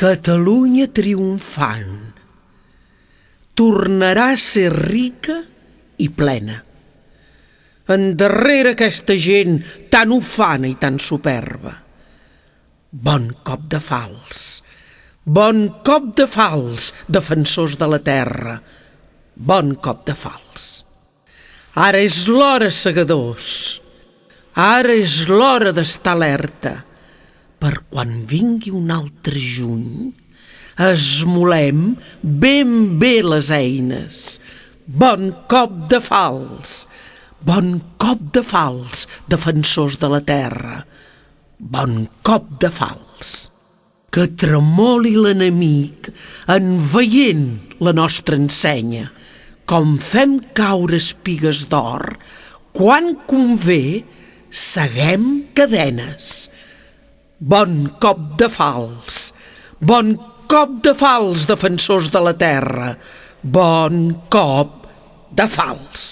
Catalunya triomfant tornarà a ser rica i plena. Endarrere aquesta gent tan ufana i tan superba. Bon cop de fals, defensors de la terra, bon cop de fals. Ara és l'hora, segadors, ara és l'hora d'estar alerta, per quan vingui un altre juny, esmolem ben bé les eines. Bon cop de fals, defensors de la terra, bon cop de fals. Que tremoli l'enemic en veient la nostra ensenya, com fem caure espigues d'or, quan convé seguem cadenes. Bon cop de fals, defensors de la terra, bon cop de fals.